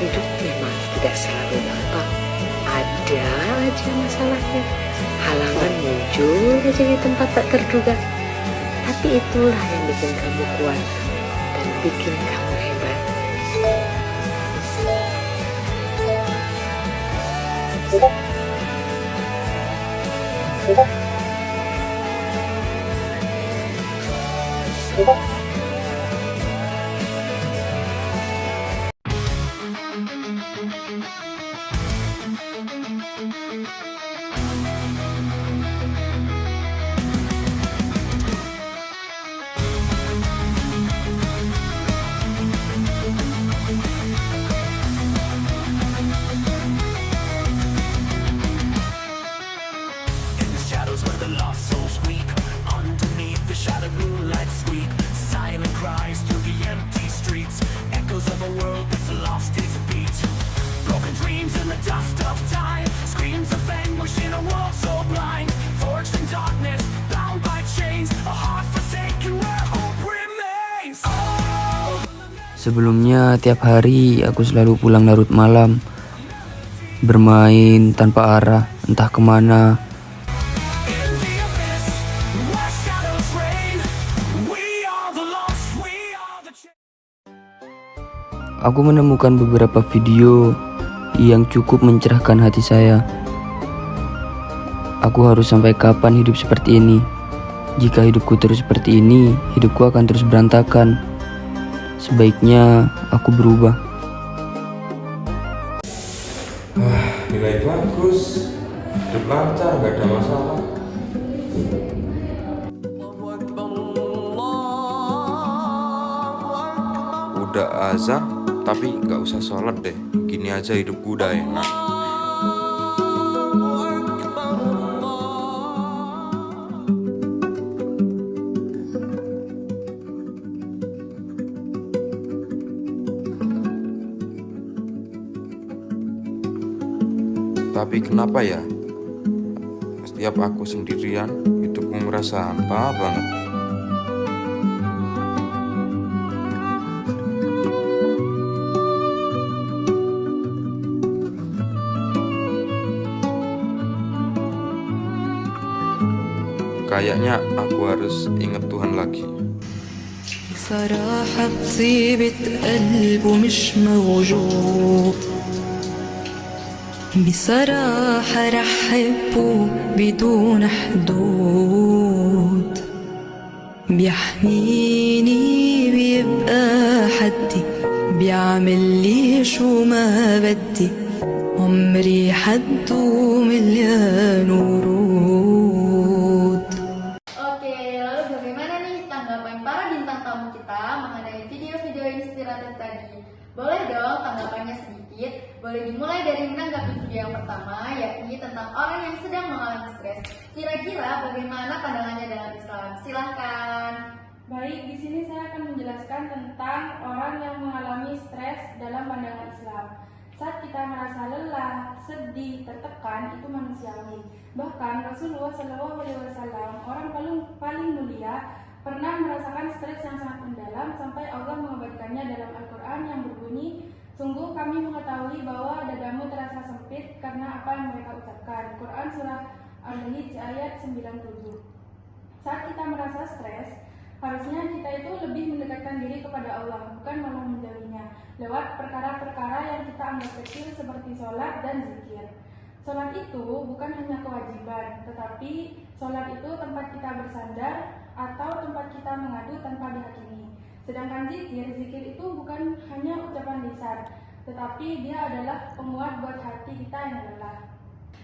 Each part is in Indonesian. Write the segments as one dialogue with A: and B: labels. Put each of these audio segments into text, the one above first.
A: Hidup memang tidak selalu gampang. Ada aja masalahnya. Halangan muncul aja di tempat tak terduga. Tapi itulah yang bikin kamu kuat dan bikin kamu hebat.
B: Sebelumnya tiap hari aku selalu pulang larut malam, bermain tanpa arah, entah kemana. Aku menemukan beberapa video yang cukup mencerahkan hati saya. Aku harus sampai kapan hidup seperti ini? Jika hidupku terus seperti ini, hidupku akan terus berantakan. Sebaiknya aku berubah.
C: Nilai bagus, hidup lancar, gak ada masalah. Udah azan, tapi gak usah sholat deh. Gini aja hidupku udah enak. Tapi kenapa ya? Setiap aku sendirian, hidupku merasa hampa banget. Kayaknya aku harus ingat Tuhan lagi.
D: بصراحة طيبة قلبه مش موجود بصراحة رح أحبه بدون حدود بيحميني بيبقى حدي بيعمل لي شو ما بدي عمري حدو مليان ورود.
E: Oke, lalu bagaimana nih tanggapan para bintang tamu kita mengenai video-video inspiratif tadi? Boleh dong tanggapannya sedikit. Boleh dimulai dari menanggapi video yang pertama, yakni tentang orang yang sedang mengalami stres. Kira-kira bagaimana pandangannya dalam Islam? Silahkan.
F: Baik, di sini saya akan menjelaskan tentang orang yang mengalami stres dalam pandangan Islam. Saat kita merasa lelah, sedih, tertekan, itu manusiawi. Bahkan Rasulullah SAW, orang paling mulia, pernah merasakan stres yang sangat mendalam sampai Allah mengabarkannya dalam Al-Quran yang berbunyi, "Sungguh kami mengetahui bahwa dadamu terasa sempit karena apa yang mereka ucapkan." Quran Surah Al-Hijj ayat 97. Saat kita merasa stres, harusnya kita itu lebih mendekatkan diri kepada Allah, bukan malah menjauhinya, lewat perkara-perkara yang kita anggap kecil seperti sholat dan zikir. Sholat itu bukan hanya kewajiban, tetapi sholat itu tempat kita bersandar atau tempat kita mengadu tanpa dihakimi. Sedangkan zikir itu bukan hanya ucapan lisan, tetapi dia adalah penguat buat hati kita yang lelah.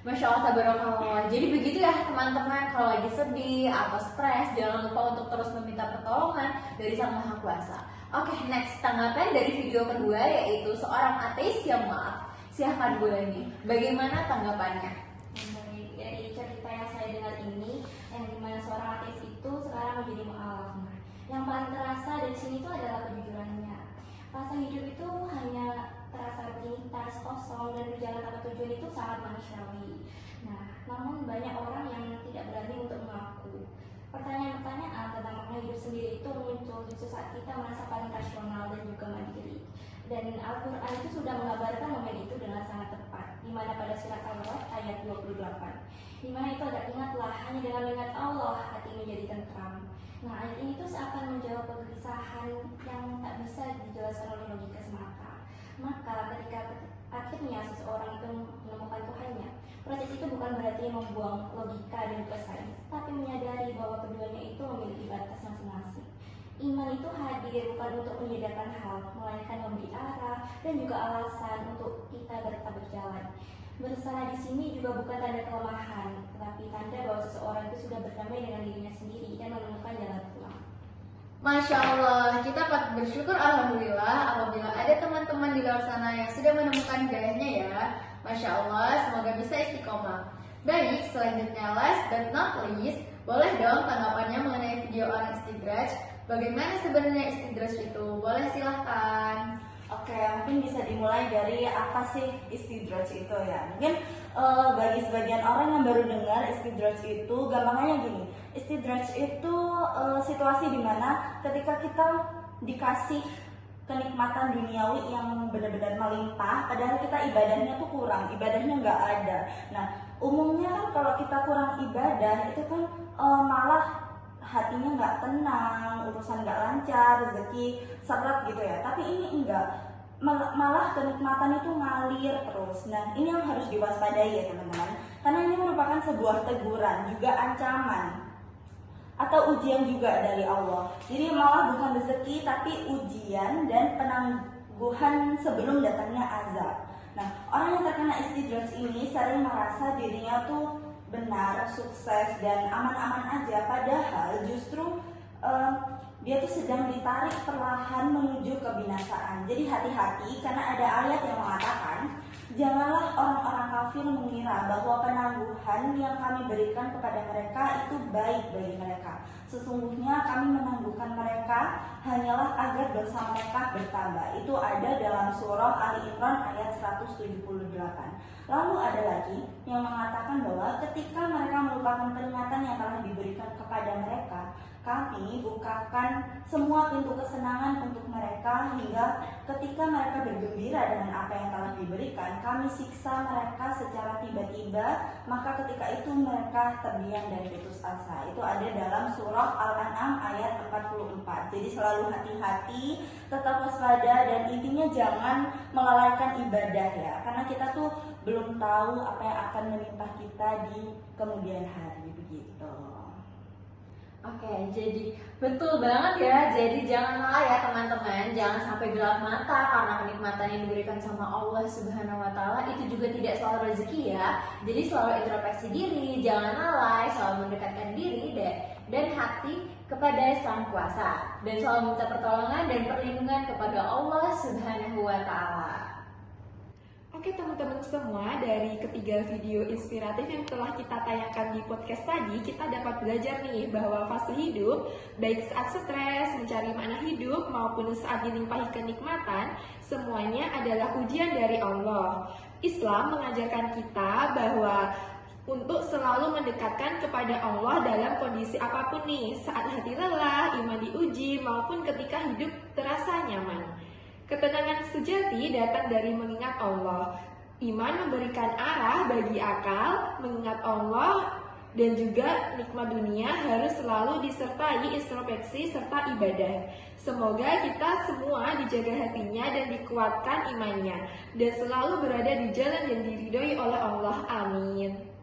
E: Masya Allah, tabarakallah. Jadi begitu ya teman-teman, kalau lagi sedih atau stres, jangan lupa untuk terus meminta pertolongan dari Sang Maha Kuasa. Oke, next tanggapan dari video kedua, yaitu seorang ateis yang maaf. Silahkan boleh nih, bagaimana tanggapannya?
G: Dari cerita yang saya dengar ini, yang dimana seorang ateis itu sekarang menjadi mu'alaf. Yang paling terasa dari sini itu adalah kejujurannya. Rasa hidup itu hanya terasa rutinitas, kosong, dan berjalan tanpa tujuan itu sangat manusiawi. Nah, namun banyak orang yang tidak berani untuk mengaku. Pertanyaan-pertanyaan tentang makna hidup sendiri itu muncul justru saat kita merasa paling rasional dan juga mandiri. Dan Al-Quran itu sudah mengabarkan momen itu dengan sangat tepat, di mana pada surat Al-Ra'd ayat 28, di mana itu ada, ingatlah hanya dengan mengingat Allah hati menjadi tentram. Nah, ayat ini tuh seakan menjawab kegelisahan yang tak bisa dijelaskan oleh logika semata. Maka ketika akhirnya seseorang itu menemukan Tuhannya, proses itu bukan berarti membuang logika dan juga sains, tapi menyadari bahwa keduanya itu memiliki batas masing-masing. Iman itu hadir bukan untuk menyediakan hal, melainkan memberi arah dan juga alasan untuk kita tetap berjalan. Bersalah di sini juga bukan tanda kelemahan, tetapi tanda bahwa seseorang itu sudah berdamai dengan dirinya sendiri dan menemukan jalan pulang.
E: Masya Allah, kita patut bersyukur alhamdulillah apabila ada teman-teman di luar sana yang sudah menemukan hidayahnya ya. Masya Allah, semoga bisa istiqomah. Baik, selanjutnya last but not least, boleh dong tanggapannya mengenai video orang istidraj. Bagaimana sebenarnya istidraj itu? Boleh silahkan.
H: Oke, mungkin bisa dimulai dari apa sih istidraj itu ya. Mungkin bagi sebagian orang yang baru dengar istidraj itu, gampangnya gini. Istidraj itu situasi dimana ketika kita dikasih kenikmatan duniawi yang benar-benar melimpah, padahal kita ibadahnya tuh kurang, ibadahnya nggak ada. Nah, umumnya kan kalau kita kurang ibadah itu kan malah hatinya nggak tenang, urusan nggak lancar, rezeki seret gitu ya. Tapi ini enggak, malah kenikmatan itu ngalir terus. Nah, ini yang harus diwaspadai ya teman-teman, karena ini merupakan sebuah teguran, juga ancaman atau ujian juga dari Allah. Jadi malah bukan rezeki tapi ujian dan penangguhan sebelum datangnya azab. Nah, orang yang terkena istidraj ini sering merasa dirinya tuh benar, sukses, dan aman-aman aja, padahal justru dia tuh sedang ditarik perlahan menuju kebinasaan. Jadi hati-hati, karena ada ayat yang mengatakan, janganlah orang-orang kafir mengira bahwa penangguhan yang kami berikan kepada mereka itu baik bagi mereka. Sesungguhnya kami menangguhkan mereka hanyalah agar dosa mereka bertambah. Itu ada dalam surah Ali Imran ayat 178. Lalu ada lagi yang mengatakan bahwa ketika mereka melupakan peringatan yang telah diberikan kepada mereka, kami bukakan semua pintu kesenangan untuk mereka, hingga ketika mereka bergembira dengan apa yang telah diberikan, kami siksa mereka secara tiba-tiba, maka ketika itu mereka terdiam dan putus asa. Itu ada dalam surah Al-An'am ayat 44. Jadi selalu hati-hati, tetap waspada, dan intinya jangan melalaikan ibadah ya, karena kita tuh belum tahu apa yang akan menimpa kita di kemudian hari begitu.
E: Oke, jadi betul banget ya. Jadi janganlah ya teman-teman, jangan sampai gelap mata karena kenikmatan yang diberikan sama Allah Subhanahu wa Ta'ala itu juga tidak selalu rezeki ya. Jadi selalu introspeksi diri, jangan lalai, selalu mendekatkan diri dan hati kepada Sang Kuasa, dan selalu minta pertolongan dan perlindungan kepada Allah Subhanahu wa Ta'ala.
F: Oke teman-teman semua, dari ketiga video inspiratif yang telah kita tayangkan di podcast tadi, kita dapat belajar nih bahwa fase hidup, baik saat stres, mencari makna hidup, maupun saat dilimpahi kenikmatan, semuanya adalah ujian dari Allah. Islam mengajarkan kita bahwa untuk selalu mendekatkan kepada Allah dalam kondisi apapun nih, saat hati lelah, iman diuji, maupun ketika hidup terasa nyaman. Ketenangan sejati datang dari mengingat Allah. Iman memberikan arah bagi akal, mengingat Allah, dan juga nikmat dunia harus selalu disertai introspeksi serta ibadah. Semoga kita semua dijaga hatinya dan dikuatkan imannya, dan selalu berada di jalan yang diridhoi oleh Allah. Amin.